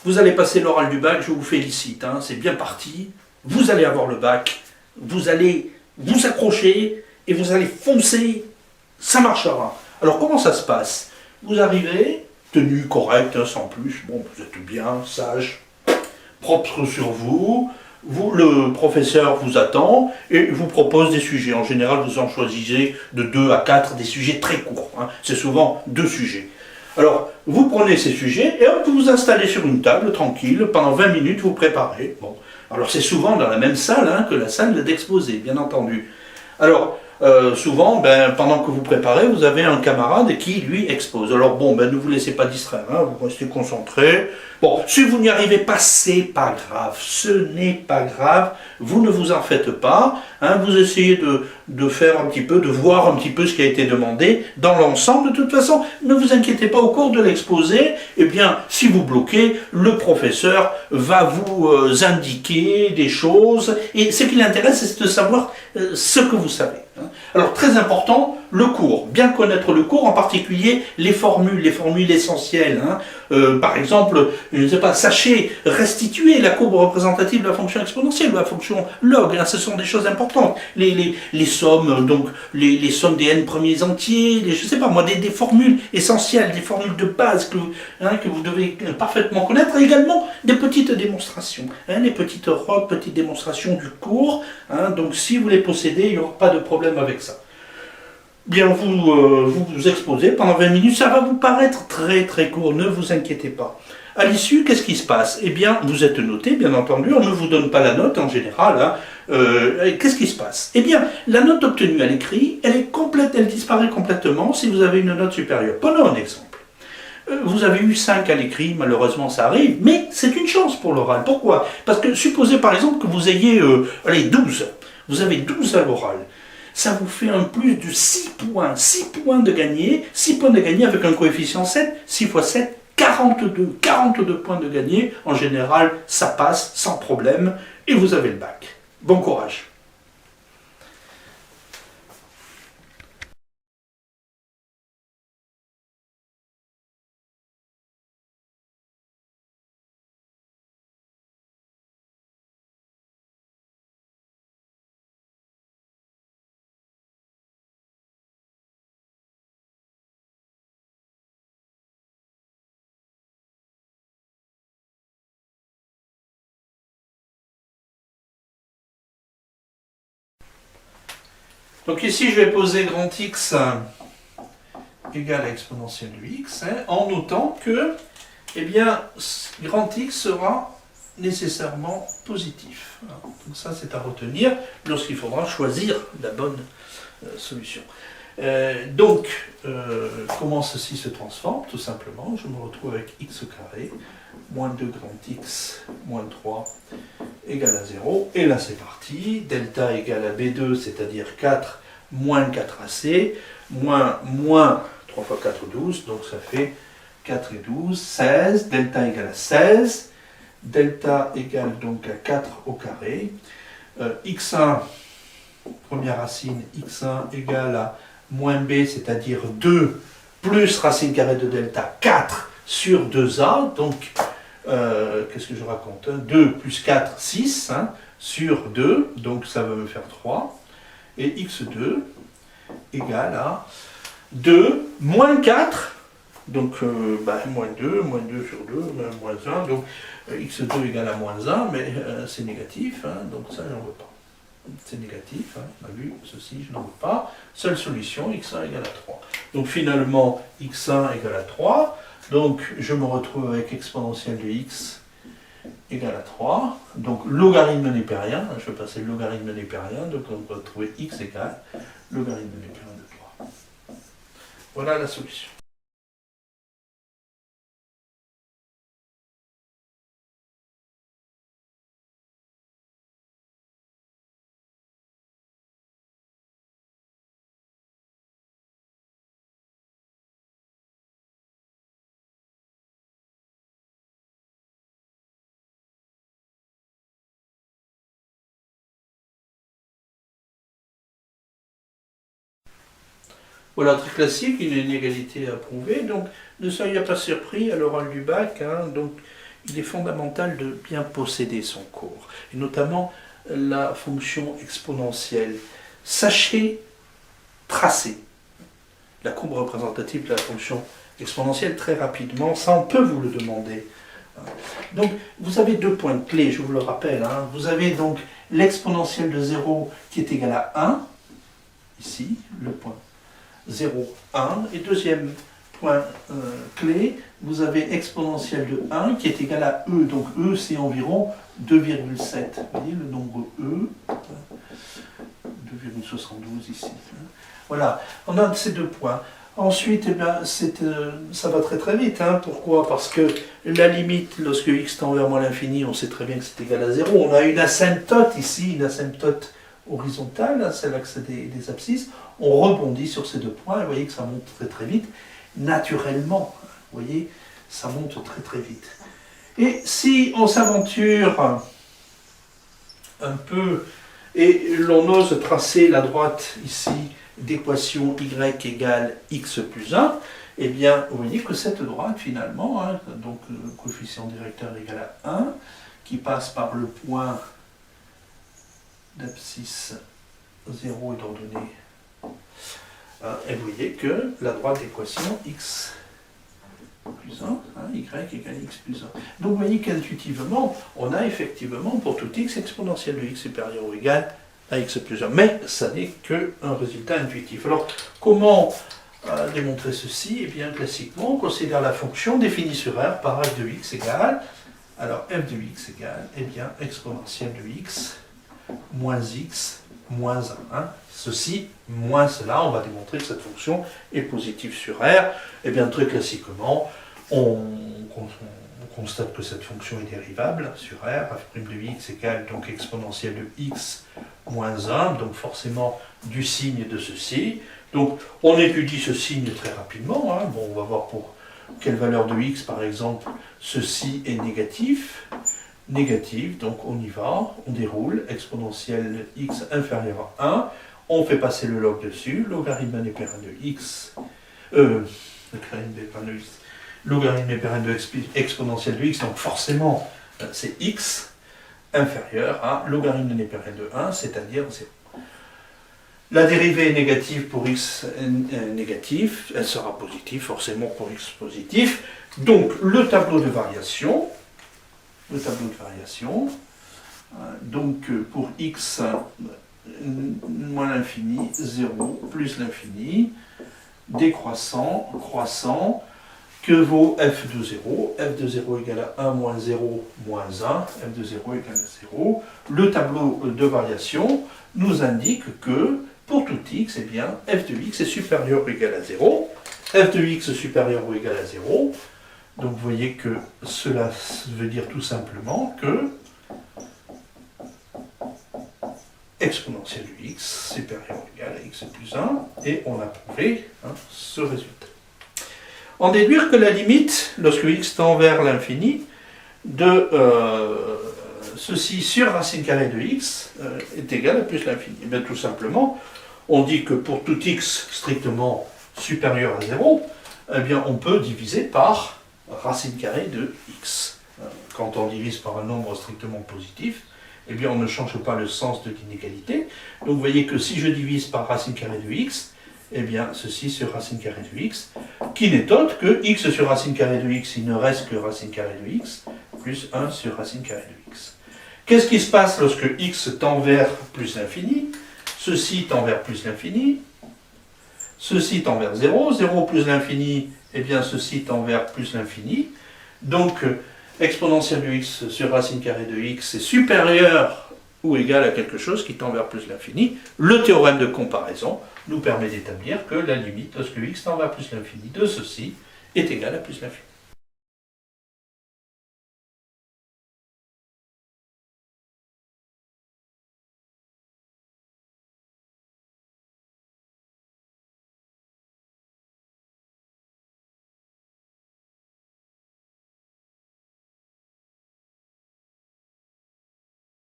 vous allez passer l'oral du bac, je vous félicite, hein, c'est bien parti, vous allez avoir le bac, vous allez vous accrocher et vous allez foncer, ça marchera. Alors comment ça se passe? Vous arrivez, tenue correcte, hein, sans plus, bon, vous êtes bien, sage, propre sur vous, le professeur vous attend et vous propose des sujets. En général, vous en choisissez de 2 à 4, des sujets très courts, hein. C'est souvent 2 sujets. Alors, vous prenez ces sujets et hop, vous vous installez sur une table, tranquille, pendant 20 minutes, vous préparez. Bon. Alors, c'est souvent dans la même salle, hein, que la salle d'exposé, bien entendu. Alors, souvent, pendant que vous préparez, vous avez un camarade qui, lui, expose. Alors bon, ne vous laissez pas distraire, hein, vous restez concentré. Bon, si vous n'y arrivez pas, c'est pas grave, ce n'est pas grave, vous ne vous en faites pas, hein, vous essayez de faire un petit peu, de voir un petit peu ce qui a été demandé dans l'ensemble. De toute façon, ne vous inquiétez pas, au cours de l'exposé, eh bien, si vous bloquez, le professeur va vous indiquer des choses, et ce qui l'intéresse, c'est de savoir ce que vous savez. Alors, très important, le cours. Bien connaître le cours, en particulier les formules essentielles. Hein. Par exemple, je ne sais pas, sachez restituer la courbe représentative de la fonction exponentielle, de la fonction log. Hein, ce sont des choses importantes. Les sommes, donc les sommes des n premiers entiers, je ne sais pas moi, des formules essentielles, des formules de base que vous devez parfaitement connaître. Et également des petites démonstrations. Hein, les petites démonstrations du cours. Hein, donc si vous les possédez, il n'y aura pas de problème avec ça. Bien, vous exposez pendant 20 minutes, ça va vous paraître très très court, ne vous inquiétez pas. À l'issue, qu'est-ce qui se passe? Eh bien, vous êtes noté, bien entendu, on ne vous donne pas la note en général. Hein. Qu'est-ce qui se passe? Eh bien, la note obtenue à l'écrit, elle est complète, elle disparaît complètement si vous avez une note supérieure. Prenons un exemple. Vous avez eu 5 à l'écrit, malheureusement ça arrive, mais c'est une chance pour l'oral. Pourquoi? Parce que supposez par exemple que vous ayez 12. Vous avez 12 à l'oral. Ça vous fait un plus de 6 points. 6 points de gagné. 6 points de gagné avec un coefficient 7. 6 fois 7, 42. 42 points de gagné. En général, ça passe sans problème. Et vous avez le bac. Bon courage. Donc ici, je vais poser grand X égale à exponentielle de X, hein, en notant que, eh bien, grand X sera nécessairement positif. Donc ça, c'est à retenir lorsqu'il faudra choisir la bonne solution. Comment ceci se transforme? Tout simplement, je me retrouve avec x au carré, moins 2 grand X, moins 3, égale à 0. Et là, c'est parti. Delta égale à B2, c'est-à-dire 4 moins 4AC, moins 3 fois 4, 12. Donc ça fait 4 et 12, 16. Delta égale à 16. Delta égale donc à 4 au carré. X1, première racine, X1 égale à moins B, c'est-à-dire 2 plus racine carrée de delta, 4 sur 2A. Donc, qu'est-ce que je raconte, hein? 2 plus 4, 6, hein, sur 2, donc ça va me faire 3. Et x2 égale à 2 moins 4, donc moins 2 sur 2, moins 1, donc x2 égale à moins 1, mais c'est négatif, hein, donc ça j'en veux pas. C'est négatif, hein, on a vu, ceci je n'en veux pas. Seule solution, x1 égale à 3. Donc finalement, x1 égale à 3, donc je me retrouve avec exponentielle de x égale à 3, donc logarithme népérien, je vais passer le logarithme népérien, donc on va trouver x égale logarithme népérien de 3. Voilà la solution. Voilà, très classique, une inégalité à prouver, donc ne soyez pas surpris à l'oral du bac, hein, donc il est fondamental de bien posséder son cours, et notamment la fonction exponentielle. Sachez tracer la courbe représentative de la fonction exponentielle très rapidement, ça on peut vous le demander. Donc vous avez deux points clés, je vous le rappelle. Vous avez donc l'exponentielle de 0 qui est égal à 1, ici, le point 0, 1, et deuxième point clé, vous avez exponentielle de 1 qui est égal à E, donc E c'est environ 2,7, vous voyez le nombre E, 2,72 ici. Voilà, on a ces deux points. Ensuite, eh bien, ça va très très vite. Pourquoi? Parce que la limite, lorsque x tend vers moins l'infini, on sait très bien que c'est égal à 0. On a une asymptote ici, une asymptote horizontale, c'est l'axe des abscisses. On rebondit sur ces deux points, et vous voyez que ça monte très très vite, naturellement. Vous voyez, ça monte très très vite. Et si on s'aventure un peu, et l'on ose tracer la droite ici, d'équation y égale x plus 1, eh bien, vous voyez que cette droite, finalement, donc le coefficient directeur égal à 1, qui passe par le point d'abscisse 0 et d'ordonnée, et vous voyez que la droite d'équation x plus 1, y égale x plus 1. Donc vous voyez qu'intuitivement, on a effectivement pour tout x exponentielle de x supérieur ou égal à x plus 1. Mais ça n'est qu'un résultat intuitif. Alors, comment démontrer ceci? Eh bien, classiquement, on considère la fonction définie sur R par f de x égale, alors f de x égale, eh bien, exponentielle de x moins 1. Ceci moins cela, on va démontrer que cette fonction est positive sur R. Eh bien, très classiquement, on constate que cette fonction est dérivable sur R, f' de x égale donc exponentielle de x moins 1, donc forcément du signe de ceci. Donc on étudie ce signe très rapidement. Bon, on va voir pour quelle valeur de x, par exemple, ceci est négatif. Négatif, donc on y va, on déroule, exponentielle de x inférieur à 1, on fait passer le log dessus, logarithme népérien de x, logarithme népérien de exponentielle de x, donc forcément c'est x inférieur à logarithme népérien de 1, c'est-à-dire 0. La dérivée est négative pour x négatif, elle sera positive forcément pour x positif. Donc le tableau de variation, donc pour x moins l'infini, 0, plus l'infini, décroissant, croissant, que vaut f de 0? F de 0 égale à 1 moins 0 moins 1, f de 0 égale à 0. Le tableau de variation nous indique que pour tout x, eh bien, f de x est supérieur ou égal à 0. F de x supérieur ou égal à 0. Donc vous voyez que cela veut dire tout simplement que exponentielle de x supérieur ou égal à x plus 1, et on a prouvé ce résultat. En déduire que la limite, lorsque x tend vers l'infini, de ceci sur racine carrée de x est égale à plus l'infini. Et bien tout simplement, on dit que pour tout x strictement supérieur à 0, eh bien on peut diviser par racine carrée de x. Quand on divise par un nombre strictement positif, eh bien on ne change pas le sens de l'inégalité. Donc vous voyez que si je divise par racine carrée de x, eh bien ceci sur racine carrée de x, qui n'est autre que x sur racine carrée de x, il ne reste que racine carrée de x, plus 1 sur racine carrée de x. Qu'est-ce qui se passe lorsque x tend vers plus l'infini? Ceci tend vers plus l'infini, ceci tend vers 0, 0 plus l'infini, eh bien ceci tend vers plus l'infini. Donc exponentielle de x sur racine carrée de x est supérieur ou égal à quelque chose qui tend vers plus l'infini. Le théorème de comparaison nous permet d'établir que la limite lorsque x tend vers plus l'infini de ceci est égale à plus l'infini.